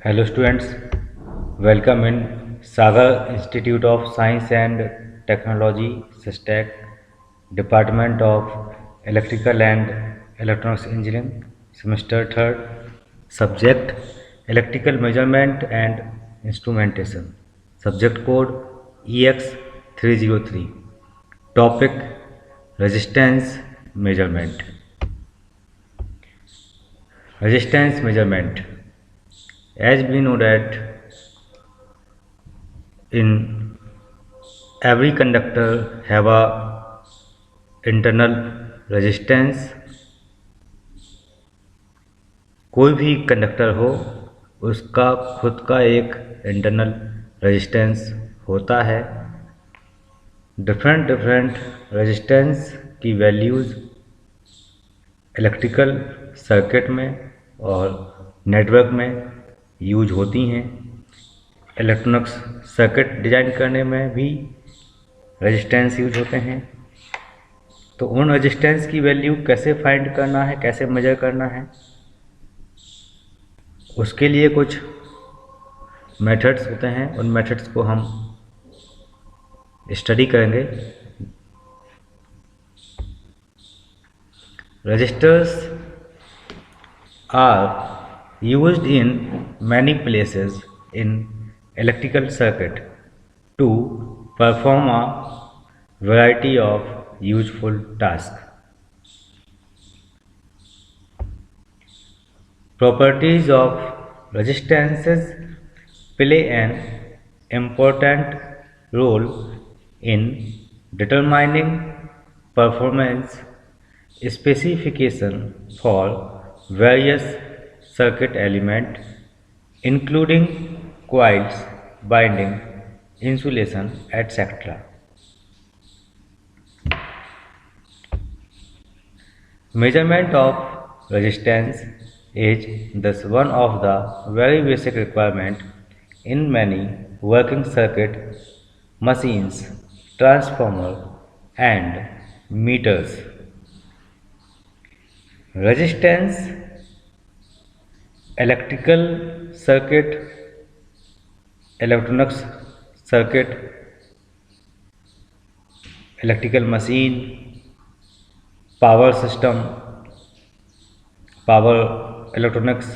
Hello students, welcome in Sagar Institute of Science and Technology, SISTEC, Department of Electrical and Electronics Engineering, Semester 3rd, Subject Electrical Measurement and Instrumentation, Subject Code EX303, Topic Resistance Measurement. Resistance measurement. As we know that in every conductor have a internal resistance. कोई भी conductor हो उसका खुद का एक internal resistance होता है. Different resistance की वैल्यूज़ इलेक्ट्रिकल सर्किट में और नेटवर्क में यूज होती हैं. इलेक्ट्रॉनिक्स सर्किट डिज़ाइन करने में भी रेजिस्टेंस यूज होते हैं. तो उन रेजिस्टेंस की वैल्यू कैसे फाइंड करना है, कैसे मेजर करना है, उसके लिए कुछ मेथड्स होते हैं. उन मेथड्स को हम स्टडी करेंगे. Resistors are used in many places in electrical circuit to perform a variety of useful tasks. Properties of resistances play an important role in determining performance specification for various circuit elements, including coils, binding, insulation, etc. Measurement of resistance is thus one of the very basic requirement in many working circuit machines, transformer and meters. Resistance, electrical circuit, electronics circuit, electrical machine, power system, power electronics,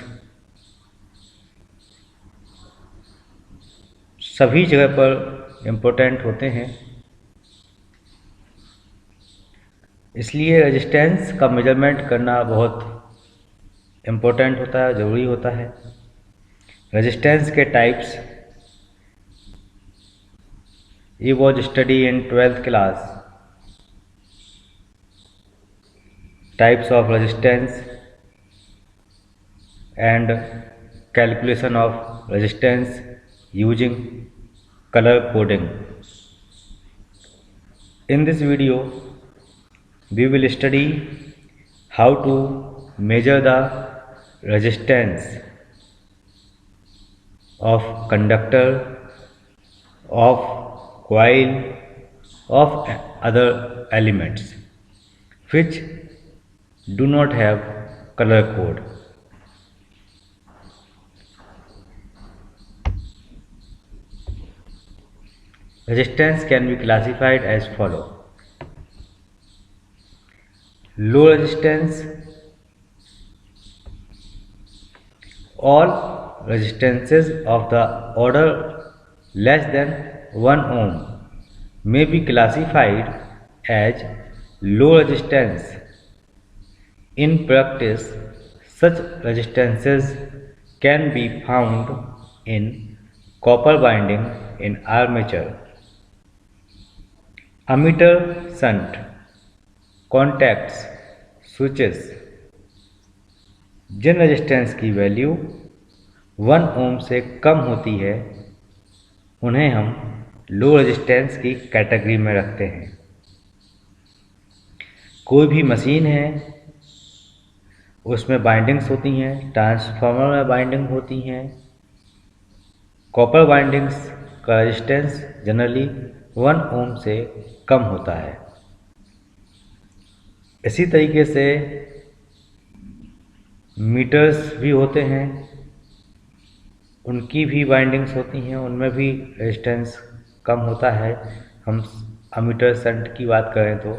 सभी जगह पर important होते हैं. इसलिए resistance का measurement करना बहुत important होता है, ज़रूरी होता है. रेजिस्टेंस के types He was study in 12th class. Types of resistance and calculation of resistance using color coding. In this video, we will study how to measure the resistance of conductor, of coil, of other elements which do not have color code. Resistance can be classified as follow. Low resistance. All resistances of the order less than 1 ohm may be classified as low resistance. In practice, such resistances can be found in copper winding in armature, ammeter shunt, contacts, switches. Jin resistance की value 1 ओम से कम होती है उन्हें हम low resistance की category में रखते हैं. कोई भी मशीन है उसमें बाइंडिंग्स होती हैं, ट्रांसफार्मर में बाइंडिंग होती हैं. कॉपर बाइंडिंग्स का रेजिस्टेंस जनरली 1 ओम से कम होता है. इसी तरीके से मीटर्स भी होते हैं उनकी भी वाइंडिंग्स होती हैं, उनमें भी रेजिस्टेंस कम होता है। हम अमीटर शंट की बात करें तो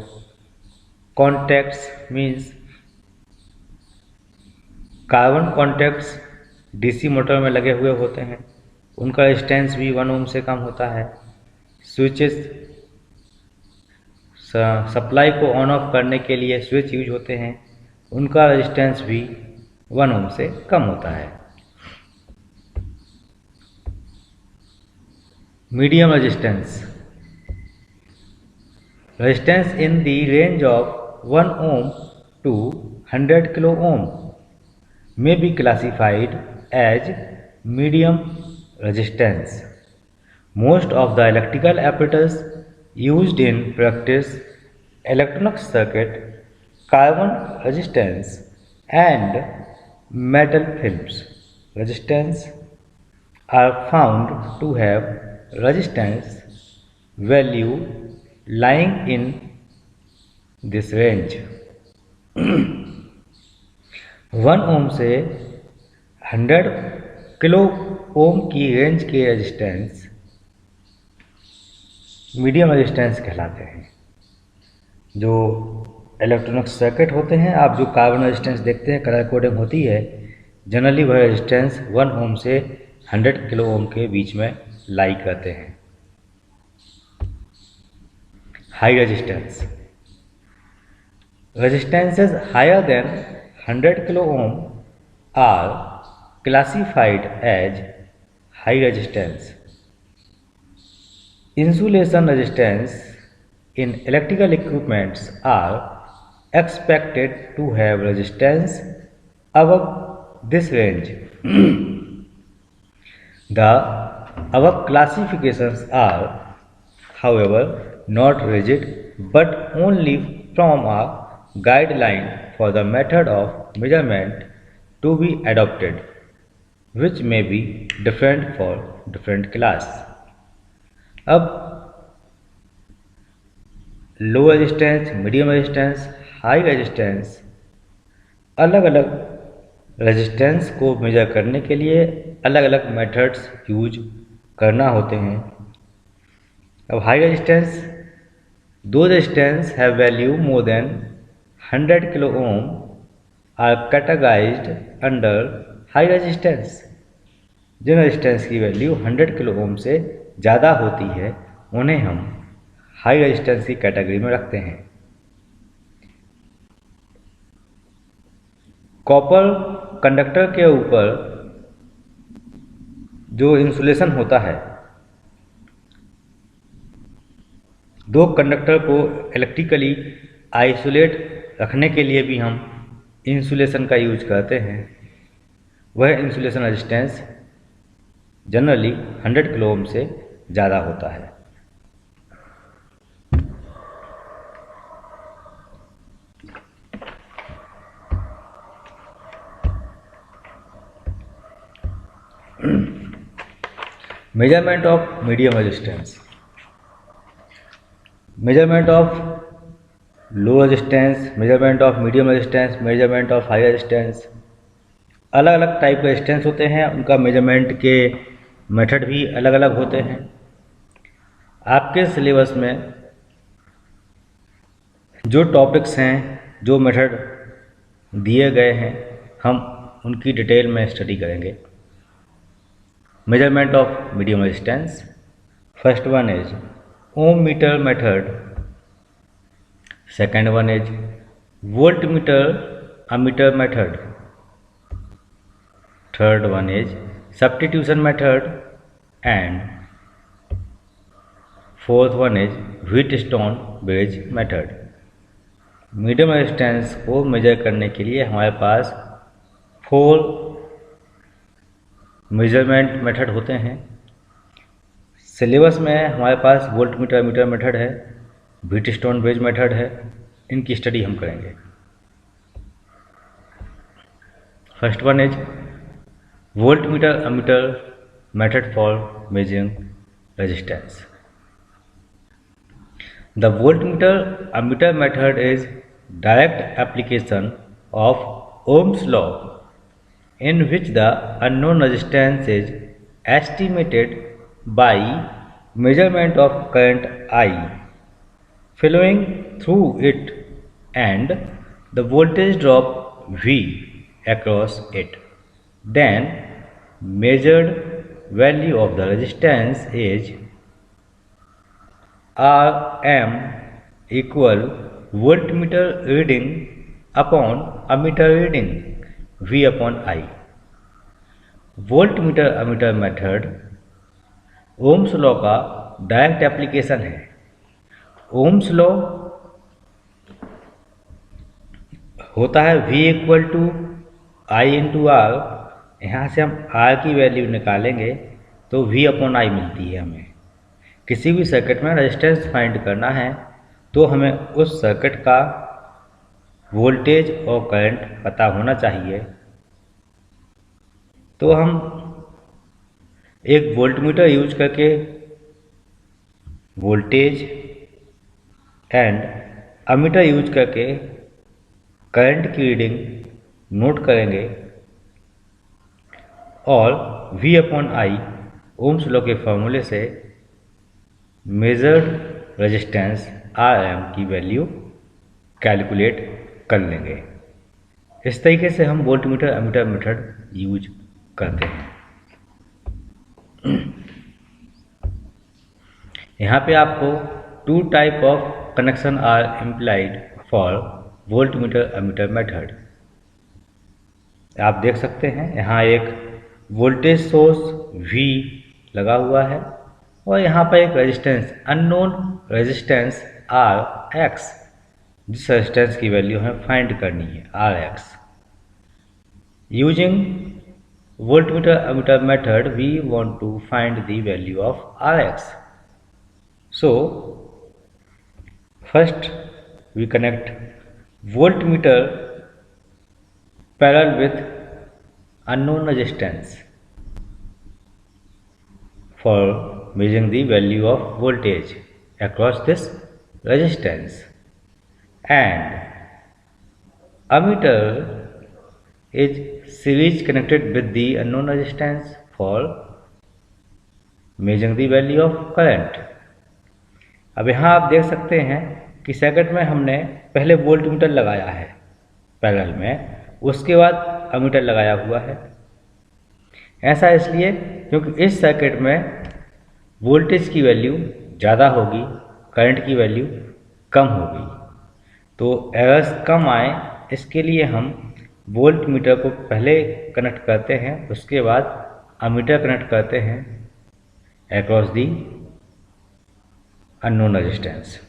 contacts means carbon contacts DC motor में लगे हुए होते हैं, उनका रेजिस्टेंस भी 1 ओम से कम होता है। स्विचेस सप्लाई को ऑन ऑफ करने के लिए स्विच यूज होते हैं, उनका रेजिस्टेंस भी 1 ओम से कम होता है। Medium resistance in the range of 1 ohm to 100 kilo ohm may be classified as medium resistance. Most of the electrical apparatus used in practice electronic circuit, carbon resistance and metal films resistance are found to have resistance value lying in this range. 1 ओम से 100 kilo ओम की range के resistance medium resistance कहलाते हैं। जो electronic circuit होते हैं, आप जो कार्बन रेजिस्टेंस देखते हैं, कलर कोडिंग होती है, जनरली वह रेजिस्टेंस 1 ओम से 100 किलो ओम के बीच में लाई करते हैं। High resistances higher than 100 kilo ohm are classified as high resistance. Insulation resistance in electrical equipments are expected to have resistance above this range. The above classifications are, however, not rigid but only from a guideline for the method of measurement to be adopted, which may be different for different class. अब low resistance, medium resistance, high resistance, अलग अलग resistance को major करने के लिए अलग अलग methods use करना होते हैं। अब हाई रेजिस्टेंस, दो resistance have value more than 100 kilo ohm are categorized under high resistance. जिन रेजिस्टेंस की वैल्यू 100 किलो ओम से ज़्यादा होती है उन्हें हम हाई रेजिस्टेंस की कैटेगरी में रखते हैं। कॉपर कंडक्टर के ऊपर जो इंसुलेशन होता है, दो कंडक्टर को इलेक्ट्रिकली आइसोलेट रखने के लिए भी हम इंसुलेशन का यूज करते हैं। वह insulation resistance generally 100 kilo ohm से ज़्यादा होता है। Measurement of medium resistance, measurement of low resistance, measurement of medium resistance, measurement of high resistance, अलग अलग टाइप के रेजिस्टेंस होते हैं, उनका मेजरमेंट के मेथड भी अलग अलग होते हैं। आपके सिलेबस में जो टॉपिक्स हैं, जो मेथड दिए गए हैं, हम उनकी डिटेल में स्टडी करेंगे। Measurement of medium resistance, first one is ohmmeter method, second one is voltmeter ammeter method, third one is substitution method, and fourth one is Wheatstone bridge method. Medium resistance को major करने के लिए हमारे पास 4 measurement method होते हैं। Syllabus में हमारे पास वोल्टमीटर एमीटर मेथड है, व्हीटस्टोन ब्रिज मेथड है, इनकी स्टडी हम करेंगे। First one is voltmeter ammeter method for measuring resistance. The voltmeter ammeter method is direct application of Ohm's law in which the unknown resistance is estimated by measurement of current I flowing through it and the voltage drop V across it. Then measured value of the resistance is Rm equal voltmeter reading upon ammeter reading V upon I. Voltmeter ammeter method Ohm's law का direct application है। Ohm's law होता है V equal to I into R. यहाँ से हम R की value निकालेंगे तो V अपॉन I मिलती है। हमें किसी भी सर्किट में रेजिस्टेंस फाइंड करना है तो हमें उस सर्किट का वोल्टेज और करंट पता होना चाहिए। तो हम एक वोल्टमीटर यूज करके वोल्टेज एंड अमीटर यूज करके करंट की रीडिंग नोट करेंगे और V upon I Ohm's law के फॉर्मूले से मेजर्ड रेजिस्टेंस Rm की वैल्यू कैलकुलेट कर लेंगे। इस तरीके से हम वोल्टमीटर अमीटर मेथड यूज करते हैं। यहाँ पे आपको two type of connection are implied for voltmeter ammeter method. आप देख सकते हैं यहाँ एक वोल्टेज सोर्स V लगा हुआ है और यहाँ पर एक रेजिस्टेंस अननोन रेजिस्टेंस Rx, जिस रेजिस्टेंस की वैल्यू हमें फाइंड करनी है Rx। Using voltmeter ammeter method we want to find the value of Rx. So first we connect voltmeter parallel with unknown resistance for measuring the value of voltage across this resistance, and ammeter is series connected with the unknown resistance for measuring the value of current। अब यहाँ आप देख सकते हैं कि circuit में हमने पहले वोल्टमीटर लगाया है पैरेलल में, उसके बाद अमीटर लगाया हुआ है। ऐसा इसलिए क्योंकि इस सर्किट में वोल्टेज की वैल्यू ज़्यादा होगी, करंट की वैल्यू कम होगी, तो एरर्स कम आए इसके लिए हम वोल्टमीटर को पहले कनेक्ट करते हैं, उसके बाद अमीटर कनेक्ट करते हैं across the unknown resistance.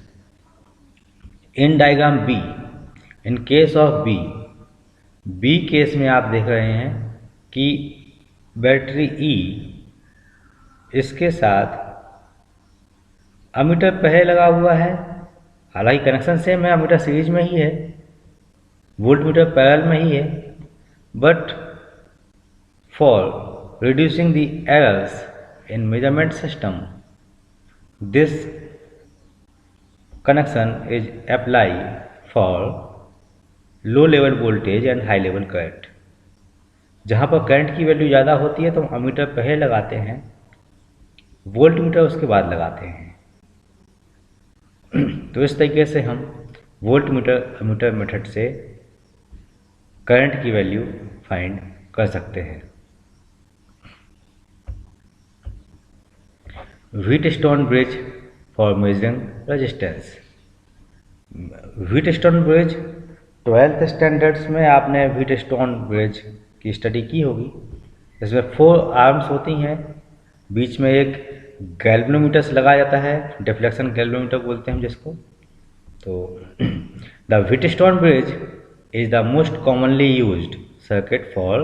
In diagram B, in case of B case में आप देख रहे हैं कि बैटरी E इसके साथ अमीटर पहले लगा हुआ है, हालांकि कनेक्शन सेम है, अमीटर सीरीज में ही है, वोल्टमीटर पैरेलल में ही है, but for reducing the errors in measurement system this connection is apply for low level voltage and high level current. जहाँ पर करंट की वैल्यू ज़्यादा होती है तो हम अमीटर पहले लगाते हैं, वोल्टमीटर उसके बाद लगाते हैं। तो इस तरीके से हम वोल्टमीटर अमीटर मेथड से करंट की वैल्यू फाइंड कर सकते हैं। Wheatstone bridge for measuring resistance. Wheatstone bridge 12th standards में आपने व्हीटस्टोन ब्रिज की स्टडी की होगी। इसमें 4 आर्म्स होती हैं, बीच में एक गैल्वेनोमीटर लगाया जाता है, डिफ्लेक्शन गैल्वेनोमीटर बोलते हैं जिसको। तो the Wheatstone bridge is the most commonly used circuit for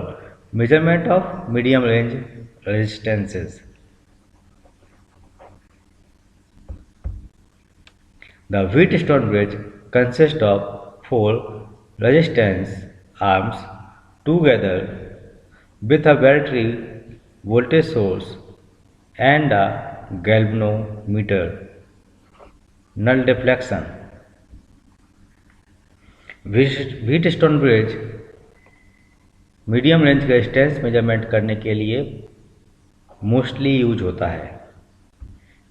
measurement of medium range resistances. The Wheatstone bridge consists of 4 resistance arms together with a battery voltage source and a galvanometer. Null deflection. Wheatstone bridge medium range resistance measurement करने के लिए mostly use होता है।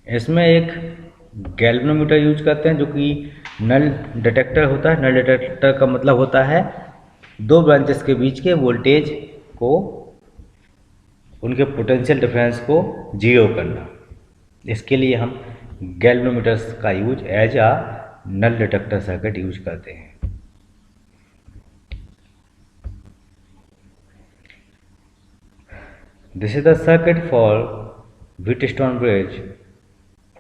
इसमें एक galvanometer use करते हैं जो कि नल डिटेक्टर होता है। नल डिटेक्टर का मतलब होता है दो ब्रांचेस के बीच के वोल्टेज को, उनके पोटेंशियल डिफरेंस को जीरो करना। इसके लिए हम गैल्वेनोमीटर्स का use as a null detector circuit use करते हैं। This is the circuit for Wheatstone bridge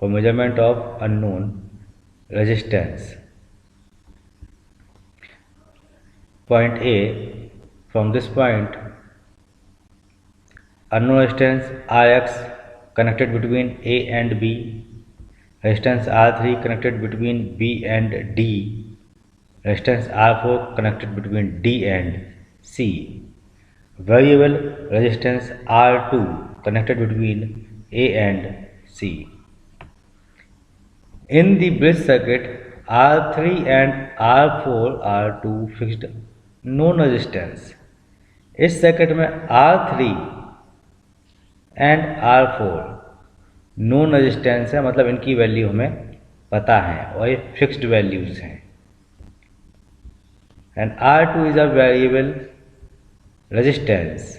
for measurement of unknown resistance. Point A, from this point unknown resistance Rx connected between A and B, resistance R3 connected between B and D, resistance R4 connected between D and C, variable resistance R2 connected between A and C. In the bridge circuit, R3 and R4 are two fixed known resistance. इस circuit में R3 and R4 known resistance है, मतलब इनकी value हमें पता है और ये फिक्स्ड वैल्यूज हैं। And R2 is a variable resistance,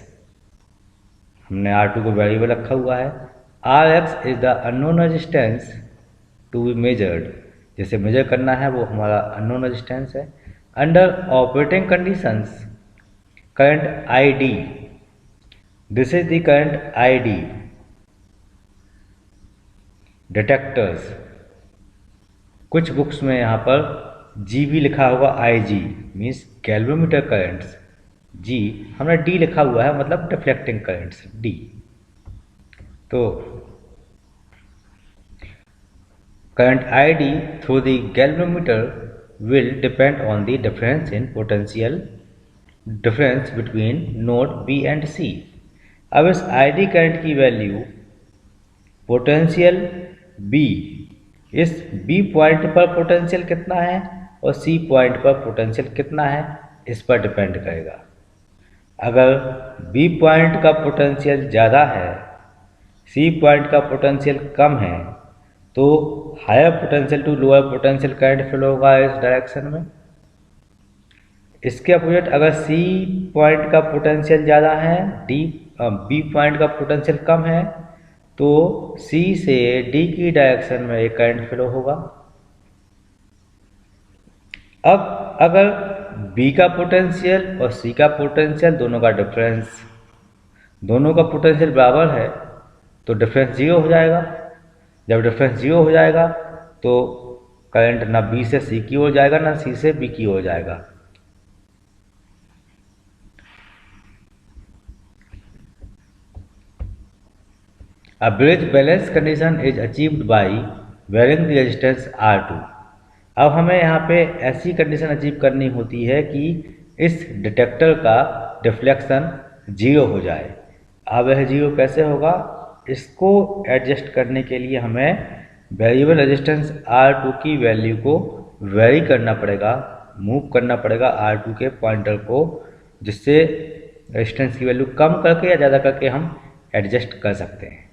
हमने R2 को वेरिएबल रखा हुआ है। Rx is the unknown resistance to be measured, जैसे मेजर करना है वो हमारा अननोन रेजिस्टेंस है। Under operating conditions current ID, this is the current ID detectors. कुछ बुक्स में यहाँ पर GB लिखा होगा IG means galvanometer currents, G हमने D लिखा हुआ है मतलब डिफ्लेक्टिंग करंट्स D। तो current ID through the galvanometer will depend on the difference in potential difference between node B and C। अब इस ID करंट की वैल्यू पोटेंशियल B, इस B पॉइंट पर पोटेंशियल कितना है और C पॉइंट पर पोटेंशियल कितना है इस पर डिपेंड करेगा। अगर B पॉइंट का पोटेंशियल ज़्यादा है, C पॉइंट का पोटेंशियल कम है, तो higher potential to lower potential current flow होगा इस डायरेक्शन में। इसके अपोजिट अगर C पॉइंट का पोटेंशियल ज़्यादा है, B पॉइंट का पोटेंशियल कम है, तो C से D की डायरेक्शन में एक करंट फ्लो होगा। अब अगर B का पोटेंशियल और C का पोटेंशियल दोनों का डिफरेंस, दोनों का पोटेंशियल बराबर है तो डिफरेंस जीरो हो जाएगा। जब डिफरेंस जीरो हो जाएगा तो करंट ना B से C की ओर जाएगा ना C से B की ओर जाएगा। A bridge balance condition is achieved by varying the resistance R2। अब हमें यहाँ पे ऐसी कंडीशन अचीव करनी होती है कि इस डिटेक्टर का डिफ्लेक्शन जीरो हो जाए। अब यह जीरो कैसे होगा, इसको एडजस्ट करने के लिए हमें वेरिएबल रेजिस्टेंस R2 की वैल्यू को वेरी करना पड़ेगा, मूव करना पड़ेगा R2 के पॉइंटर को, जिससे रेजिस्टेंस की वैल्यू कम करके या ज़्यादा करके हम एडजस्ट कर सकते हैं।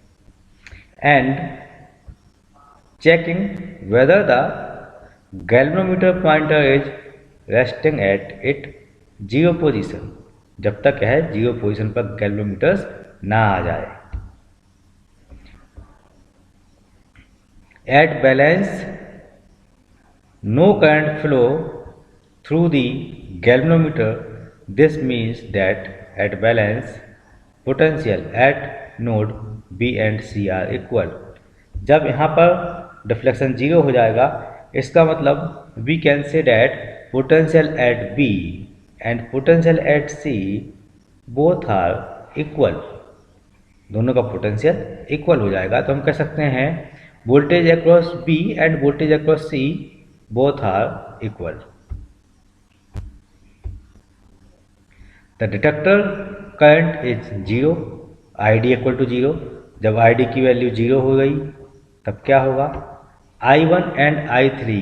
And checking whether the galvanometer pointer is resting at it zero position, जब तक यह जीरो पोजीशन पर गैल्वेनोमीटर्स ना आ जाए। At balance, no current flow through the galvanometer. This means that at balance, potential at node B and C are equal। जब यहाँ पर deflection zero हो जाएगा, इसका मतलब we can say that potential at B and potential at C both are equal। दोनों का potential equal हो जाएगा। तो हम कह सकते हैं voltage across B and voltage across C both are equal। The detector current is zero, ID equal to zero। जब ID की वैल्यू जीरो हो गई तब क्या होगा, I1 and I3,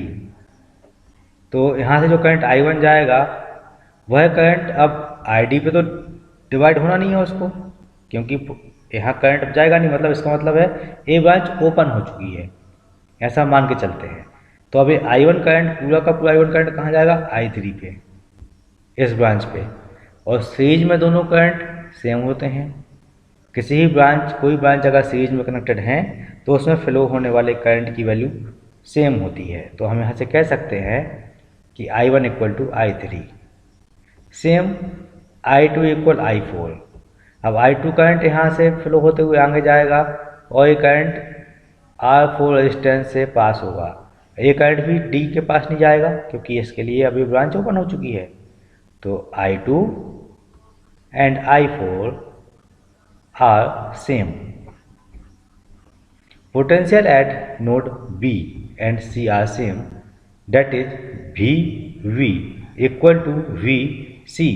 तो यहाँ से जो करंट I1 जाएगा वह करंट अब ID पे तो डिवाइड होना नहीं है उसको, क्योंकि यहाँ करंट जाएगा नहीं, मतलब इसका मतलब है ए ब्रांच ओपन हो चुकी है, ऐसा मान के चलते हैं। तो अभी I1 करंट पूरा का पूरा I1 करंट कहाँ जाएगा, I3 पे, इस ब्रांच पे। और सीरीज में दोनों करंट सेम होते हैं। किसी भी ब्रांच, कोई ब्रांच अगर सीरीज में कनेक्टेड हैं तो उसमें फ्लो होने वाले करंट की वैल्यू सेम होती है। तो हम यहाँ से कह सकते हैं कि I1 equal to I3, same I2 equal I4। अब I2 करंट यहाँ से फ्लो होते हुए आगे जाएगा और ये करंट R4 रेजिस्टेंस से पास होगा। ये करंट भी D के पास नहीं जाएगा क्योंकि इसके लिए अभी ब्रांच ओपन हो चुकी है। तो I2 and I4 are same. Potential at node B and C are same, that is VV equal to VC।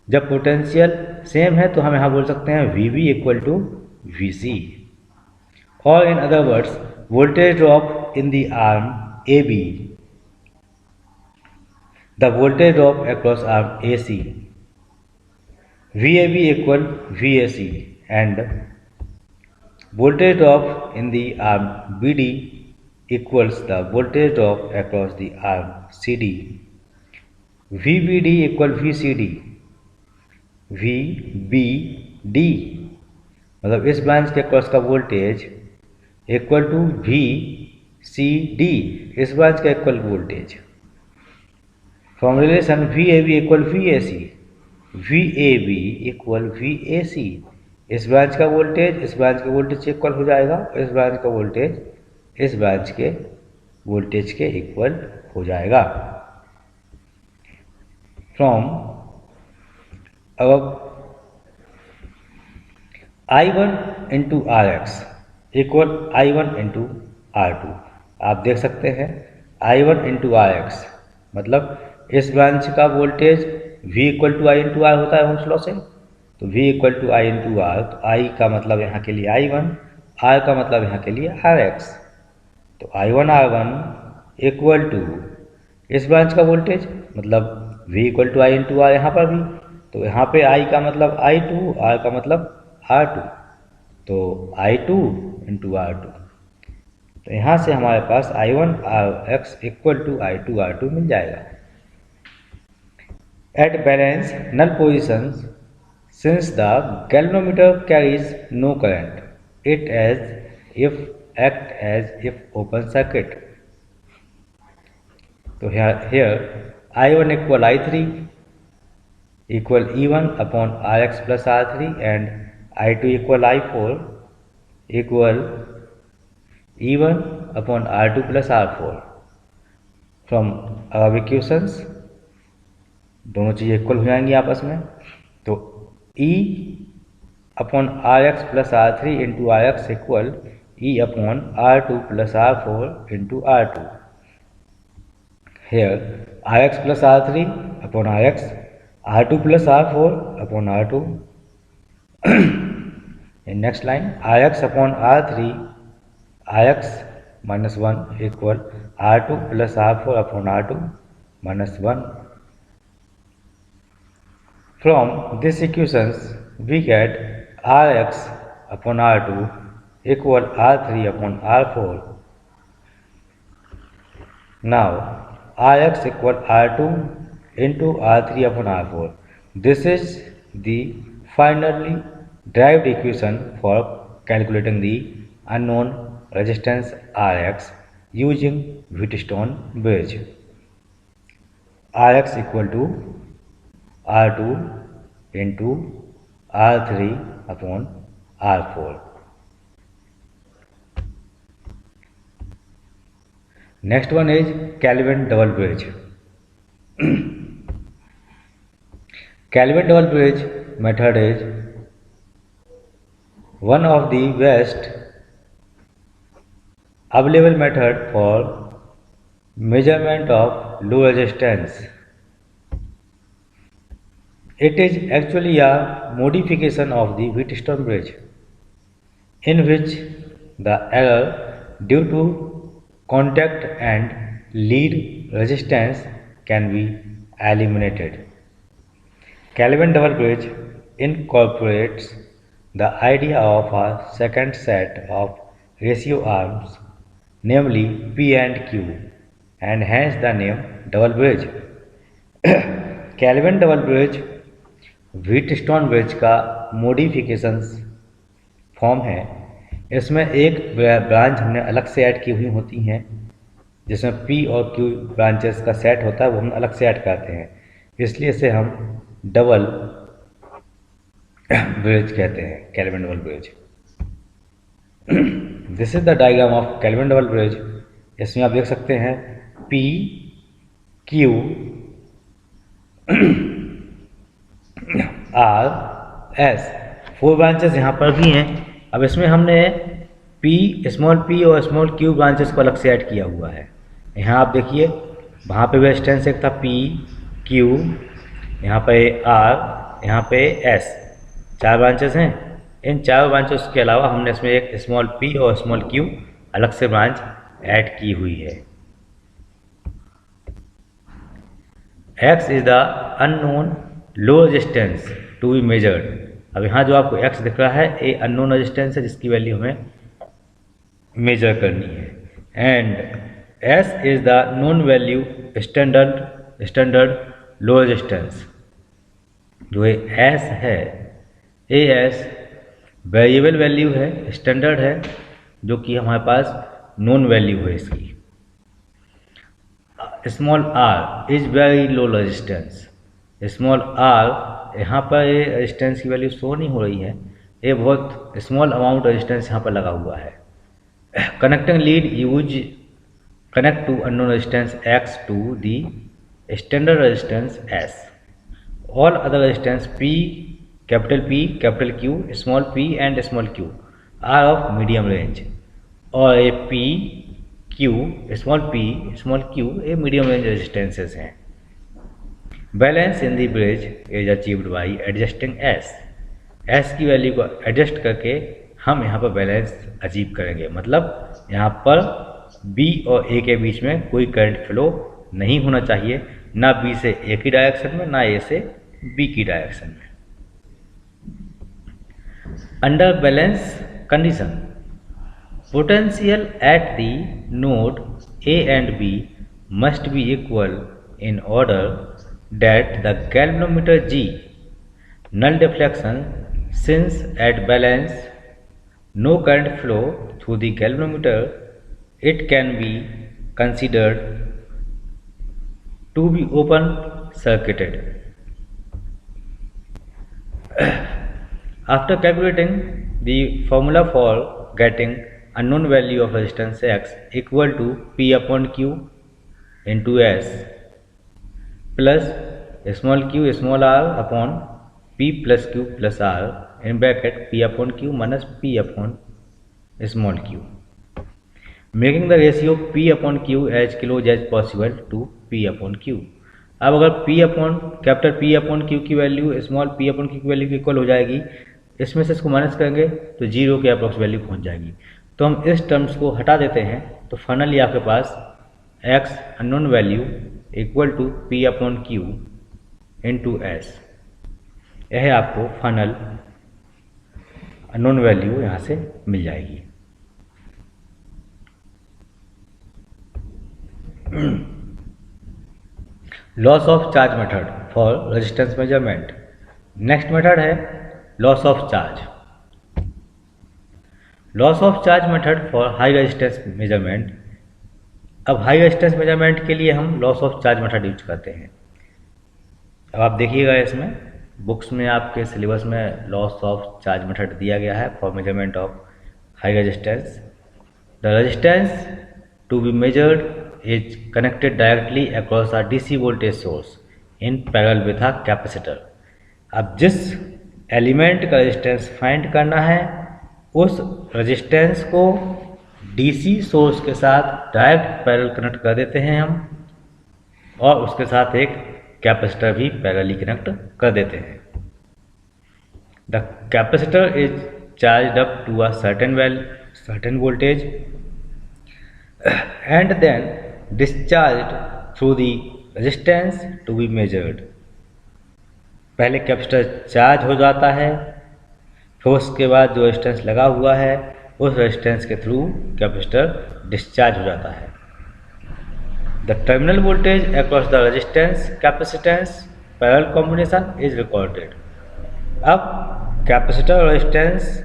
जब पोटेंशियल सेम है तो हम यहाँ बोल सकते हैं VV इक्वल टू VC। और in other words, voltage drop in the arm AB, the voltage drop across arm AC, VAB equal VAC, and voltage drop in the arm BD equals the voltage drop across the arm CD, VBD equal VCD, VBD मतलब इस branch के across का voltage equal to VCD, इस branch का equal voltage. From relation VAB equal VAC, VAB equal VAC, इस branch का voltage इस branch के वोल्टेज से इक्वल हो जाएगा, इस ब्रांच का वोल्टेज इस ब्रांच के वोल्टेज के इक्वल हो जाएगा। फ्रॉम अब I1 into RX equal I1 into R2, आप देख सकते हैं I1 इंटू RX मतलब इस ब्रांच का voltage V equal to I into R होता है ओम्स लॉ से। तो V equal to I into R, तो I का मतलब यहाँ के लिए I1, R का मतलब यहाँ के लिए RX। तो I1 R1 इक्वल टू इस ब्रांच का वोल्टेज मतलब V equal to I into R यहाँ पर भी, तो यहाँ पे I का मतलब I2, R का मतलब R2, तो I2 इंटू R2। तो यहाँ से हमारे पास I1 RX equal to I2 R2 मिल जाएगा। At balance null positions, since the galvanometer carries no current, it as if act as if open circuit. So here I1 equal I3 equal E1 upon Rx plus R3 and I2 equal I4 equal E1 upon R2 plus R4। From our equations दोनों चीज़ें equal हो जाएंगी आपस में। तो E upon RX plus R3 into RX equal E upon R2 plus R4 into R2। Here RX plus R3 upon RX, R2 plus R4 upon R2। In next line RX upon R3, RX minus 1 equal R2 plus R4 upon R2 minus 1। From these equations we get Rx upon R2 equal R3 upon R4। Now Rx equal R2 into R3 upon R4. This is the finally derived equation for calculating the unknown resistance Rx using Wheatstone bridge। Rx equal to R2 into R3 upon R4। Next one is Kelvin double bridge। Kelvin double bridge method is one of the best available method for measurement of low resistance। It is actually a modification of the Wheatstone bridge, in which the error due to contact and lead resistance can be eliminated। Kelvin double bridge incorporates the idea of a second set of ratio arms, namely P and Q, and hence the name double bridge. Kelvin double bridge Wheatstone bridge का modifications form है। इसमें एक branch हमने अलग से add की हुई होती हैं, जिसमें P और Q ब्रांचेस का सेट होता है, वो हम अलग से ऐड करते हैं, इसलिए इसे हम डबल ब्रिज कहते हैं, Kelvin double bridge. This is the diagram of Kelvin double bridge. इसमें आप देख सकते हैं P Q R S 4 branches यहाँ पर भी हैं। अब इसमें हमने स्मॉल p और स्मॉल q ब्रांचेस को अलग से ऐड किया हुआ है। यहाँ आप देखिए, वहाँ पे भी डिस्टेंस एक था P Q, यहाँ पे R, यहाँ पे S, 4 ब्रांचेस हैं। इन 4 ब्रांचेस के अलावा हमने इसमें एक स्मॉल p और स्मॉल q अलग से ब्रांच ऐड की हुई है। X is the unknown low resistance to be measured. अब यहाँ जो आपको X दिख रहा है, ये अननोन रेजिस्टेंस है जिसकी वैल्यू हमें मेजर करनी है। And S is the non value standard low resistance. जो ये S है, AS वेरिएबल वैल्यू है, स्टैंडर्ड है, जो कि हमारे पास नॉन वैल्यू है इसकी। Small r is very low resistance. Small r, यहाँ पर ये रेजिस्टेंस की वैल्यू शो नहीं हो रही है, ये बहुत स्मॉल अमाउंट रेजिस्टेंस यहाँ पर लगा हुआ है। Connecting lead use connect to unknown resistance X to the standard resistance S। All other resistance P, capital Q, small p and small q are of medium range. और ये P Q, small p, small q ये medium range resistances हैं। Balance in the bridge is achieved by adjusting S की value को adjust करके हम यहाँ पर बैलेंस अचीव करेंगे। मतलब यहाँ पर B और A के बीच में कोई करंट फ्लो नहीं होना चाहिए, ना B से A की डायरेक्शन में, ना A से B की डायरेक्शन में। Under balance condition, potential at the node A and B must be equal in order that the galvanometer G null deflection, since at balance no current flow through the galvanometer, it can be considered to be open circuited. After calculating the formula for getting unknown value of resistance X equal to P upon Q into S plus small q small r upon P plus Q plus R in bracket P upon Q minus P upon small q, making the ratio P upon Q as close as possible to P upon Q। अब अगर capital P upon Q की value small p upon Q की value की equal हो जाएगी, इसमें से इसको माइनस करेंगे तो 0 के अप्रॉक्स वैल्यू पहुंच जाएगी। तो हम इस टर्म्स को हटा देते हैं, तो फाइनली आपके पास X unknown value equal to P upon Q into S, यह आपको फाइनल अननोन वैल्यू यहाँ से मिल जाएगी। Loss of charge method for resistance measurement. Next method है loss of charge. Loss of charge method for high resistance measurement. अब high resistance measurement के लिए हम loss of charge method use करते हैं। अब आप देखिएगा, इसमें बुक्स में आपके सिलेबस में लॉस ऑफ चार्ज मेथड दिया गया है for measurement of high resistance. The resistance to be measured is connected directly across a DC voltage source in parallel with a capacitor। अब जिस एलिमेंट का रेजिस्टेंस फाइंड करना है, उस रेजिस्टेंस को DC सोर्स के साथ डायरेक्ट पैरेलल कनेक्ट कर देते हैं हम, और उसके साथ एक कैपेसिटर भी पैरेलली कनेक्ट कर देते हैं। The capacitor is charged up to a certain voltage and then discharged through the resistance to be measured। पहले कैपेसिटर चार्ज हो जाता है, फिर उसके बाद जो रेजिस्टेंस लगा हुआ है उस रेजिस्टेंस के थ्रू कैपेसिटर डिस्चार्ज हो जाता है। The terminal voltage across the resistance capacitance parallel combination is recorded. अब कैपेसिटर और रेजिस्टेंस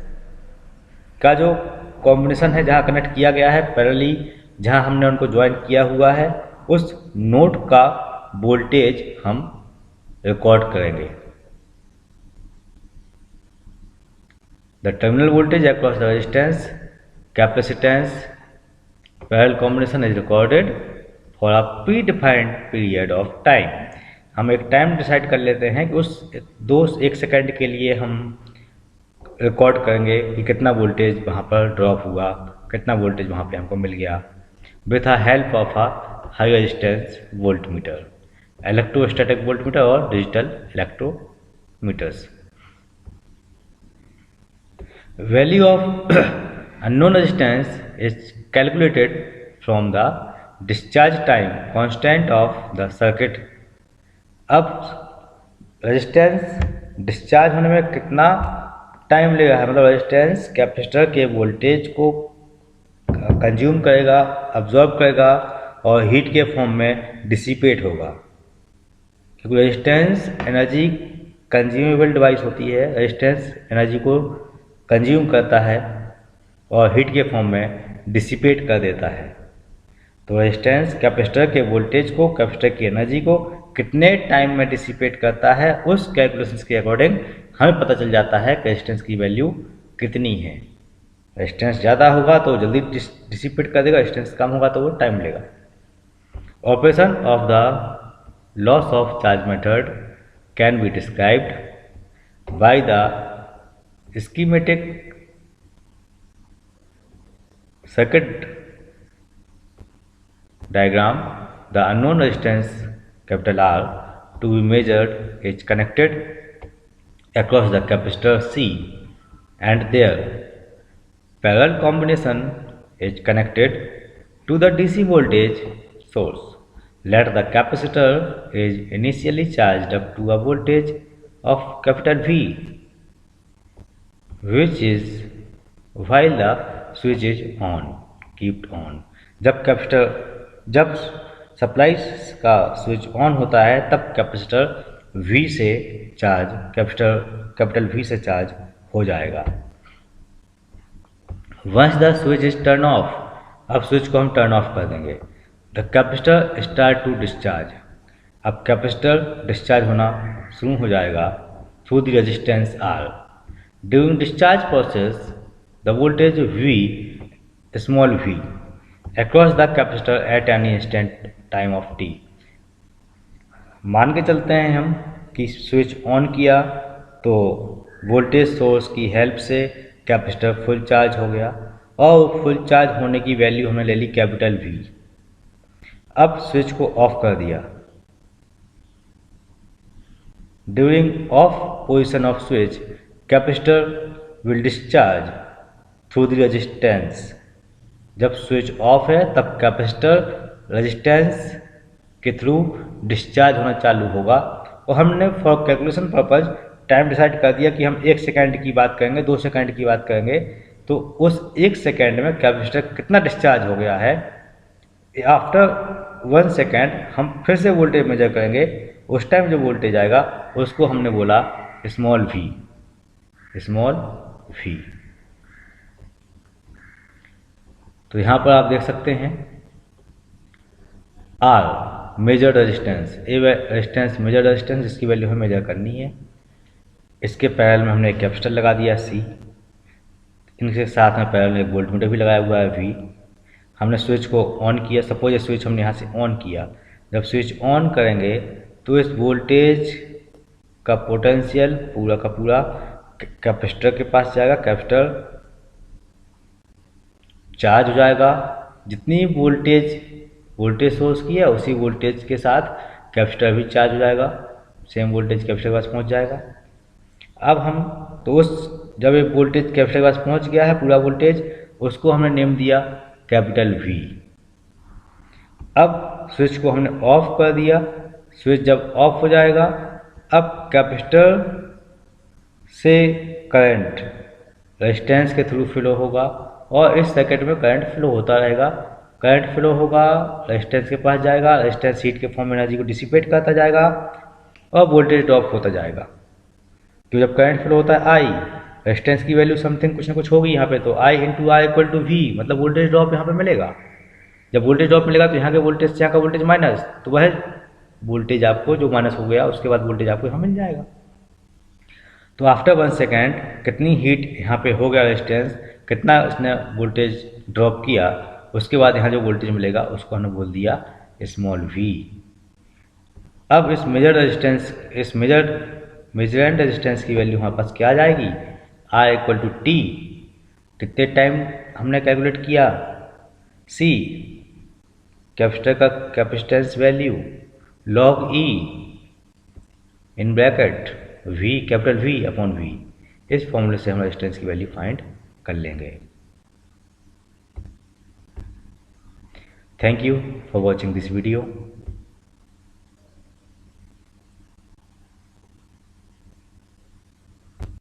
का जो कॉम्बिनेशन है, जहाँ कनेक्ट किया गया है पैरेलली, जहाँ हमने उनको ज्वाइन किया हुआ है, उस नोड का वोल्टेज हम रिकॉर्ड करेंगे। The terminal voltage across the resistance capacitance parallel combination is recorded for a pre defined period of time. हम एक टाइम डिसाइड कर लेते हैं कि उस 1 सेकेंड के लिए हम रिकॉर्ड करेंगे कि कितना वोल्टेज वहाँ पर ड्रॉप हुआ, कितना वोल्टेज वहाँ पे हमको मिल गया, with the help of a high resistance voltmeter, electrostatic voltmeter और digital electrometers. Value of unknown resistance is calculated from the discharge time constant of the circuit. अब रेजिस्टेंस डिस्चार्ज होने में कितना टाइम लेगा है, मतलब रेजिस्टेंस कैपेसिटर के voltage को कंज्यूम करेगा, अब्जॉर्ब करेगा और हीट के फॉर्म में डिसिपेट होगा, क्योंकि रेजिस्टेंस एनर्जी कंज्यूमेबल डिवाइस होती है। रेजिस्टेंस एनर्जी को कंज्यूम करता है और हीट के फॉर्म में डिसिपेट कर देता है। तो रेजिस्टेंस कैपेसिटर के वोल्टेज को, कैपेसिटर की एनर्जी को कितने टाइम में डिसिपेट करता है, उस कैलकुलेशंस के अकॉर्डिंग हमें पता चल जाता है कि रेजिस्टेंस की वैल्यू कितनी है। रेजिस्टेंस ज़्यादा होगा तो जल्दी डिसिपेट कर देगा, रेजिस्टेंस कम होगा तो वो टाइम लेगा। Operation of the loss of charge method can be described by the schematic circuit diagram. The unknown resistance capital R to be measured is connected across the capacitor C and their parallel combination is connected to the DC voltage source. Let the capacitor is initially charged up to a voltage of capital V, which is while the switch is on, kept on. जब supply का switch on होता है तब capacitor V से charge, capital V से charge हो जाएगा। Once the switch is turn off, अब स्विच को हम टर्न ऑफ कर देंगे। The capacitor start to discharge, अब कैपेसिटर डिस्चार्ज होना शुरू हो जाएगा through the resistance R। During discharge process the voltage V, small v, across the capacitor at any instant time of t। मान के चलते हैं हम कि स्विच ऑन किया तो वोल्टेज सोर्स की हेल्प से कैपेसिटर फुल चार्ज हो गया और फुल चार्ज होने की वैल्यू हमने ले ली कैपिटल V। अब स्विच को ऑफ कर दिया। During of position off switch capacitor will discharge through the resistance. जब स्विच ऑफ है तब कैपेसिटर रेजिस्टेंस के थ्रू डिस्चार्ज होना चालू होगा। और हमने for calculation purpose time decide कर दिया कि हम 1 सेकेंड की बात करेंगे, 2 सेकेंड की बात करेंगे। तो उस 1 सेकेंड में कैपेसिटर कितना डिस्चार्ज हो गया है, आफ्टर 1 सेकेंड हम फिर से वोल्टेज मेजर करेंगे। उस टाइम जो वोल्टेज आएगा उसको हमने बोला स्मॉल v, स्मॉल v। तो यहाँ पर आप देख सकते हैं R मेजर रेजिस्टेंस, ए रेजिस्टेंस मेजर रेजिस्टेंस जिसकी वैल्यू हमें मेजर करनी है। इसके पैरेलल में हमने एक कैपेसिटर लगा दिया C, इनके साथ में पैरेलल में एक वोल्टमीटर भी लगाया हुआ है V। हमने स्विच को ऑन किया, सपोज ये स्विच हमने यहाँ से ऑन किया। जब स्विच ऑन करेंगे तो इस वोल्टेज का पोटेंशियल पूरा का पूरा कैपेसिटर के पास जाएगा, कैपेसिटर चार्ज हो जाएगा। जितनी वोल्टेज सोर्स की है उसी वोल्टेज के साथ कैपेसिटर भी चार्ज हो जाएगा, सेम वोल्टेज कैपेसिटर के पास पहुंच जाएगा। अब हम तो जब एक वोल्टेज कैपेसिटर के पास पहुंच गया है पूरा वोल्टेज, उसको हमने नेम दिया कैपिटल V। अब स्विच को हमने ऑफ कर दिया। स्विच जब ऑफ हो जाएगा अब कैपेसिटर से करंट रेजिस्टेंस के थ्रू फ्लो होगा और इस सर्किट में करंट फ्लो होता रहेगा। करंट फ्लो होगा, रेजिस्टेंस के पास जाएगा, रेजिस्टेंस हीट के फॉर्म में एनर्जी को डिसिपेट करता जाएगा और वोल्टेज ड्रॉप होता जाएगा। तो जब करंट फ्लो होता है आई, रेजिस्टेंस की वैल्यू समथिंग कुछ ना कुछ होगी यहाँ पे, तो I into I equal to V, मतलब वोल्टेज ड्रॉप यहाँ पे मिलेगा। जब वोल्टेज ड्रॉप मिलेगा तो यहाँ के वोल्टेज से यहाँ का वोल्टेज माइनस, तो वह वोल्टेज आपको जो माइनस हो गया उसके बाद वोल्टेज आपको यहाँ मिल जाएगा। तो आफ्टर 1 सेकेंड कितनी हीट यहाँ पे हो गया रेजिस्टेंस, कितना इसने वोल्टेज ड्रॉप किया, उसके बाद यहाँ जो वोल्टेज मिलेगा उसको हमने बोल दिया स्मॉल वी। अब इस मेजर रेजिस्टेंस, इस मेजरेंट रेजिस्टेंस की वैल्यू हमारे पास क्या आ जाएगी, R इक्वल टू टी, कितने टाइम हमने कैलकुलेट किया, C कैपेसिटर का capacitance value log E in bracket V capital V upon V। इस फॉर्मूले से हम रेजिस्टेंस की वैल्यू फाइंड कर लेंगे। Thank you for watching this video.